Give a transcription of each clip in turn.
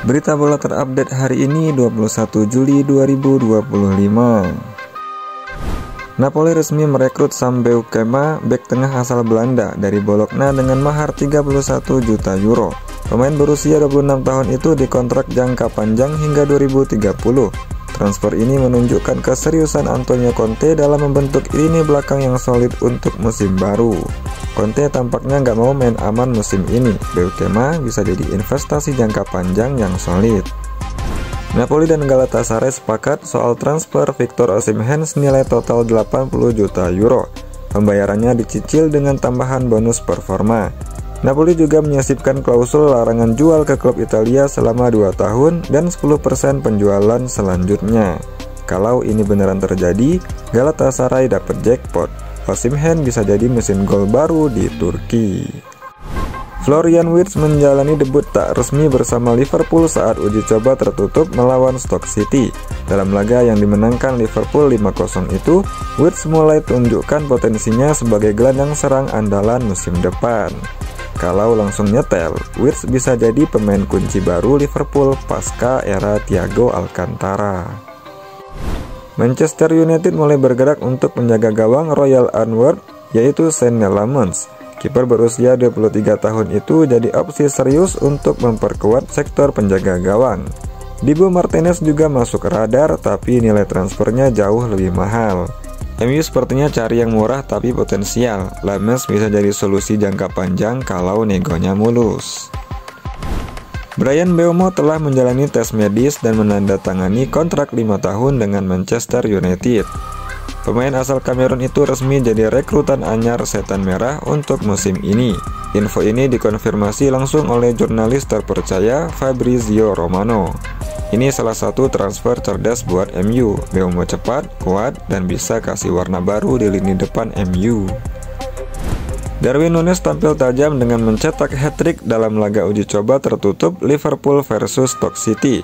Berita bola terupdate hari ini 21 Juli 2025. Napoli resmi merekrut Sam Beukema, bek tengah asal Belanda dari Bologna dengan mahar 31 juta euro. Pemain berusia 26 tahun itu dikontrak jangka panjang hingga 2030. Transfer ini menunjukkan keseriusan Antonio Conte dalam membentuk lini belakang yang solid untuk musim baru. Conte tampaknya nggak mau main aman musim ini. Beukema bisa jadi investasi jangka panjang yang solid. Napoli dan Galatasaray sepakat soal transfer Victor Osimhen senilai total 80 juta euro. Pembayarannya dicicil dengan tambahan bonus performa. Napoli juga menyisipkan klausul larangan jual ke klub Italia selama 2 tahun dan 10% penjualan selanjutnya. Kalau ini beneran terjadi, Galatasaray dapat jackpot. Osimhen bisa jadi mesin gol baru di Turki. Florian Wirtz menjalani debut tak resmi bersama Liverpool saat uji coba tertutup melawan Stoke City. Dalam laga yang dimenangkan Liverpool 5-0 itu, Wirtz mulai tunjukkan potensinya sebagai gelandang serang andalan musim depan. Kalau langsung nyetel, Wirtz bisa jadi pemain kunci baru Liverpool pasca era Thiago Alcantara. Manchester United mulai bergerak untuk menjaga gawang Royal Antwerp, yaitu Sean Lamons. Kiper berusia 23 tahun itu jadi opsi serius untuk memperkuat sektor penjaga gawang. Dibu Martinez juga masuk radar, tapi nilai transfernya jauh lebih mahal. MU sepertinya cari yang murah tapi potensial. Lamons bisa jadi solusi jangka panjang kalau negonya mulus. Bryan Mbeumo telah menjalani tes medis dan menandatangani kontrak 5 tahun dengan Manchester United. Pemain asal Kamerun itu resmi jadi rekrutan anyar Setan Merah untuk musim ini. Info ini dikonfirmasi langsung oleh jurnalis terpercaya Fabrizio Romano. Ini salah satu transfer cerdas buat MU. Mbeumo cepat, kuat, dan bisa kasih warna baru di lini depan MU. Darwin Núñez tampil tajam dengan mencetak hat-trick dalam laga uji coba tertutup Liverpool versus Stoke City.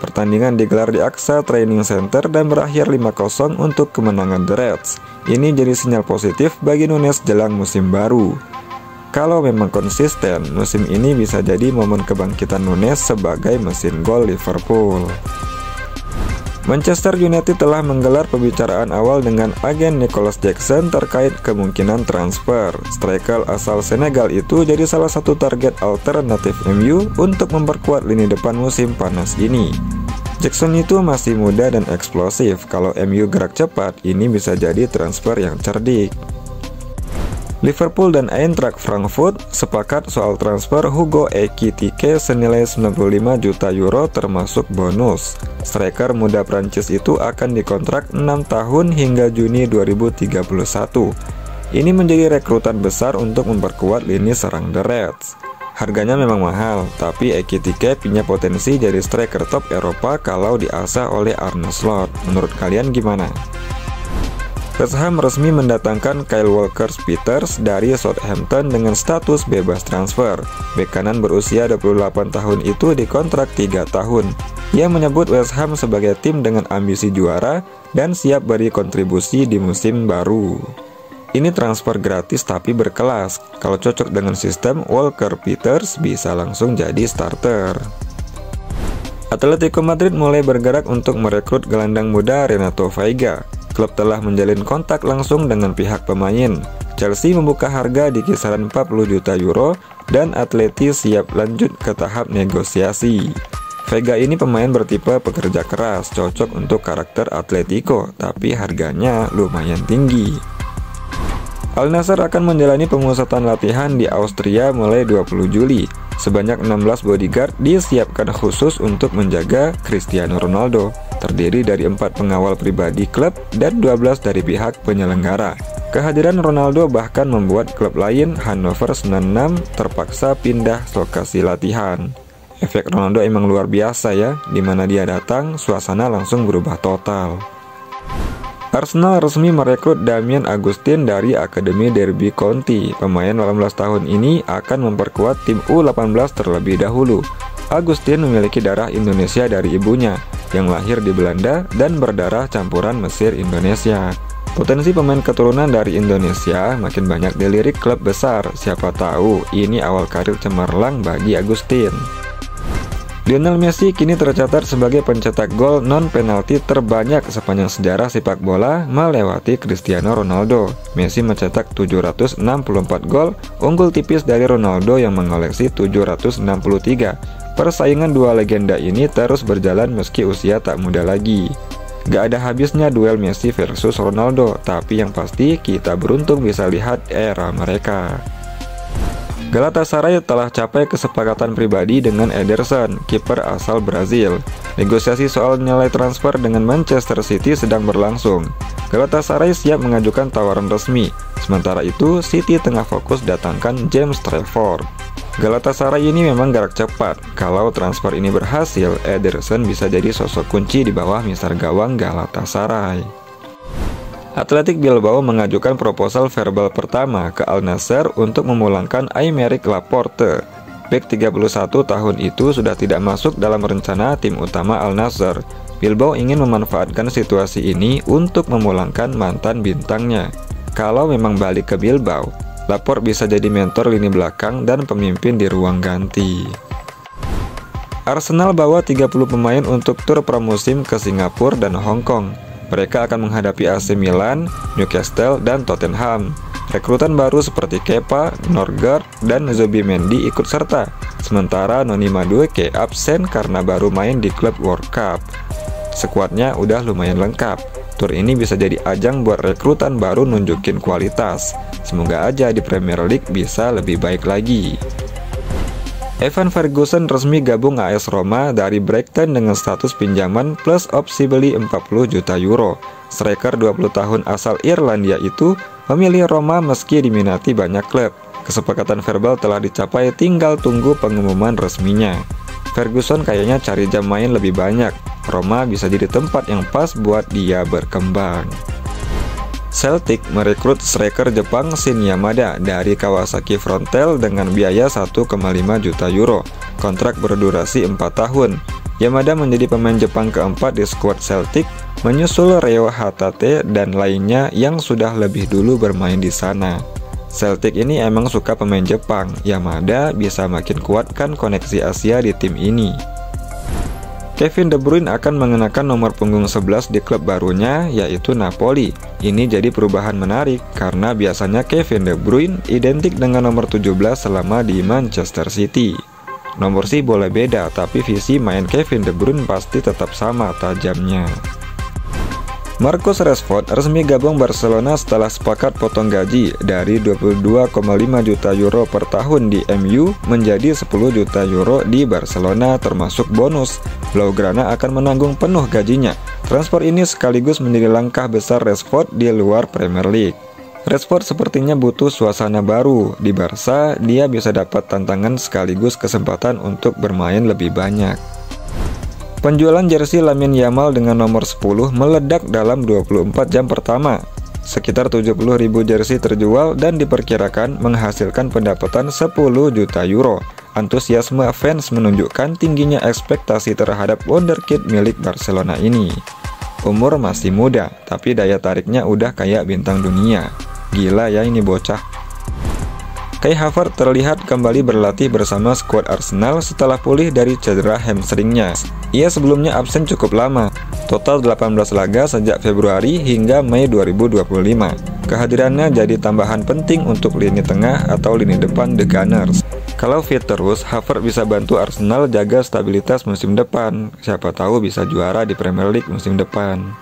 Pertandingan digelar di AXA Training Center dan berakhir 5-0 untuk kemenangan The Reds. Ini jadi sinyal positif bagi Núñez jelang musim baru. Kalau memang konsisten, musim ini bisa jadi momen kebangkitan Núñez sebagai mesin gol Liverpool. Manchester United telah menggelar pembicaraan awal dengan agen Nicolas Jackson terkait kemungkinan transfer. Striker asal Senegal itu jadi salah satu target alternatif MU untuk memperkuat lini depan musim panas ini. Jackson itu masih muda dan eksplosif. Kalau MU gerak cepat, ini bisa jadi transfer yang cerdik. Liverpool dan Eintracht Frankfurt sepakat soal transfer Hugo Ekitike senilai 95 juta euro termasuk bonus. Striker muda Prancis itu akan dikontrak 6 tahun hingga Juni 2031. Ini menjadi rekrutan besar untuk memperkuat lini serang The Reds. Harganya memang mahal, tapi Ekitike punya potensi jadi striker top Eropa kalau diasah oleh Arne Slot. Menurut kalian gimana? West Ham resmi mendatangkan Kyle Walker-Peters dari Southampton dengan status bebas transfer. Bek kanan berusia 28 tahun itu dikontrak 3 tahun. Ia menyebut West Ham sebagai tim dengan ambisi juara dan siap beri kontribusi di musim baru. Ini transfer gratis tapi berkelas. Kalau cocok dengan sistem, Walker-Peters bisa langsung jadi starter. Atletico Madrid mulai bergerak untuk merekrut gelandang muda Renato Veiga. Klub telah menjalin kontak langsung dengan pihak pemain. Chelsea membuka harga di kisaran 40 juta euro dan Atleti siap lanjut ke tahap negosiasi. Veiga ini pemain bertipe pekerja keras, cocok untuk karakter Atletico, tapi harganya lumayan tinggi. Al Nassr akan menjalani pemusatan latihan di Austria mulai 20 Juli. Sebanyak 16 bodyguard disiapkan khusus untuk menjaga Cristiano Ronaldo. Terdiri dari 4 pengawal pribadi klub dan 12 dari pihak penyelenggara. Kehadiran Ronaldo bahkan membuat klub lain, Hannover 96, terpaksa pindah lokasi latihan. Efek Ronaldo emang luar biasa ya, dimana dia datang, suasana langsung berubah total. Arsenal resmi merekrut Damien Agustin dari Akademi Derby County. Pemain 18 tahun ini akan memperkuat tim U18 terlebih dahulu. Agustin memiliki darah Indonesia dari ibunya, yang lahir di Belanda dan berdarah campuran Mesir Indonesia. Potensi pemain keturunan dari Indonesia makin banyak dilirik klub besar. Siapa tahu ini awal karir cemerlang bagi Agustin. Lionel Messi kini tercatat sebagai pencetak gol non-penalti terbanyak sepanjang sejarah sepak bola, melewati Cristiano Ronaldo. Messi mencetak 764 gol, unggul tipis dari Ronaldo yang mengoleksi 763. Persaingan dua legenda ini terus berjalan meski usia tak muda lagi. Gak ada habisnya duel Messi versus Ronaldo, tapi yang pasti kita beruntung bisa lihat era mereka. Galatasaray telah capai kesepakatan pribadi dengan Ederson, kiper asal Brazil. Negosiasi soal nilai transfer dengan Manchester City sedang berlangsung. Galatasaray siap mengajukan tawaran resmi. Sementara itu, City tengah fokus datangkan James Trafford. Galatasaray ini memang gerak cepat. Kalau transfer ini berhasil, Ederson bisa jadi sosok kunci di bawah misar gawang Galatasaray. Athletic Bilbao mengajukan proposal verbal pertama ke Al Nassr untuk memulangkan Aymeric Laporte. Bek 31 tahun itu sudah tidak masuk dalam rencana tim utama Al Nassr. Bilbao ingin memanfaatkan situasi ini untuk memulangkan mantan bintangnya. Kalau memang balik ke Bilbao, Laporte bisa jadi mentor lini belakang dan pemimpin di ruang ganti. Arsenal bawa 30 pemain untuk tur pramusim ke Singapura dan Hong Kong. Mereka akan menghadapi AC Milan, Newcastle, dan Tottenham. Rekrutan baru seperti Kepa, Norgard, dan Zubimendi ikut serta. Sementara Noni Madueke absen karena baru main di klub World Cup. Skuadnya udah lumayan lengkap. Tur ini bisa jadi ajang buat rekrutan baru nunjukin kualitas. Semoga aja di Premier League bisa lebih baik lagi. Evan Ferguson resmi gabung AS Roma dari Brighton dengan status pinjaman plus opsi beli 40 juta euro. Striker 20 tahun asal Irlandia itu memilih Roma meski diminati banyak klub. Kesepakatan verbal telah dicapai, tinggal tunggu pengumuman resminya. Ferguson kayaknya cari jam main lebih banyak. Roma bisa jadi tempat yang pas buat dia berkembang. Celtic merekrut striker Jepang Shin Yamada dari Kawasaki Frontale dengan biaya 1,5 juta euro. Kontrak berdurasi 4 tahun. Yamada menjadi pemain Jepang keempat di skuad Celtic, menyusul Reo Hatate dan lainnya yang sudah lebih dulu bermain di sana. Celtic ini emang suka pemain Jepang. Yamada bisa makin kuatkan koneksi Asia di tim ini. Kevin De Bruyne akan mengenakan nomor punggung 11 di klub barunya, yaitu Napoli. Ini jadi perubahan menarik, karena biasanya Kevin De Bruyne identik dengan nomor 17 selama di Manchester City. Nomor sih boleh beda, tapi visi main Kevin De Bruyne pasti tetap sama tajamnya. Marcus Rashford resmi gabung Barcelona setelah sepakat potong gaji dari 22,5 juta euro per tahun di MU menjadi 10 juta euro di Barcelona termasuk bonus. Blaugrana akan menanggung penuh gajinya. Transfer ini sekaligus menjadi langkah besar Rashford di luar Premier League. Rashford sepertinya butuh suasana baru. Di Barca, dia bisa dapat tantangan sekaligus kesempatan untuk bermain lebih banyak. Penjualan jersey Lamine Yamal dengan nomor 10 meledak dalam 24 jam pertama. Sekitar 70.000 jersey terjual dan diperkirakan menghasilkan pendapatan 10 juta euro. Antusiasme fans menunjukkan tingginya ekspektasi terhadap wonderkid milik Barcelona ini. Umur masih muda, tapi daya tariknya udah kayak bintang dunia. Gila ya ini bocah. Kai Havertz terlihat kembali berlatih bersama skuad Arsenal setelah pulih dari cedera hamstringnya. Ia sebelumnya absen cukup lama, total 18 laga sejak Februari hingga Mei 2025. Kehadirannya jadi tambahan penting untuk lini tengah atau lini depan The Gunners. Kalau fit terus, Havertz bisa bantu Arsenal jaga stabilitas musim depan. Siapa tahu bisa juara di Premier League musim depan.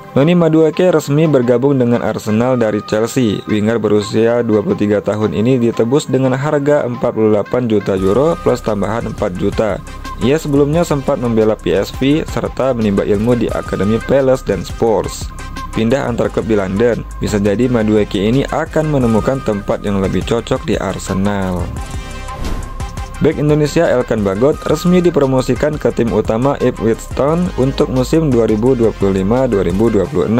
Noni Madueke resmi bergabung dengan Arsenal dari Chelsea. Winger berusia 23 tahun ini ditebus dengan harga 48 juta euro plus tambahan 4 juta. Ia sebelumnya sempat membela PSV serta menimba ilmu di Akademi Palace dan Spurs. Pindah antar klub di London, bisa jadi Madueke ini akan menemukan tempat yang lebih cocok di Arsenal. Bek Indonesia Elkan Bagot resmi dipromosikan ke tim utama Ipswich Town untuk musim 2025-2026.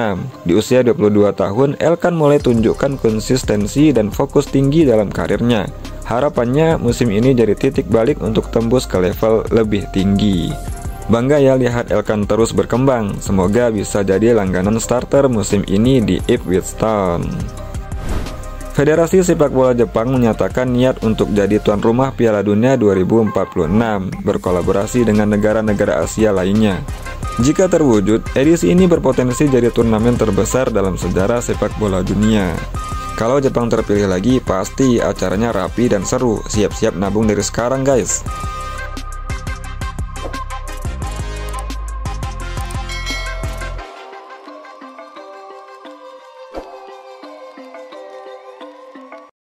Di usia 22 tahun, Elkan mulai tunjukkan konsistensi dan fokus tinggi dalam karirnya. Harapannya musim ini jadi titik balik untuk tembus ke level lebih tinggi. Bangga ya lihat Elkan terus berkembang. Semoga bisa jadi langganan starter musim ini di Ipswich Town. Federasi Sepak Bola Jepang menyatakan niat untuk jadi tuan rumah Piala Dunia 2046, berkolaborasi dengan negara-negara Asia lainnya. Jika terwujud, edisi ini berpotensi jadi turnamen terbesar dalam sejarah sepak bola dunia. Kalau Jepang terpilih lagi, pasti acaranya rapi dan seru. Siap-siap nabung dari sekarang guys.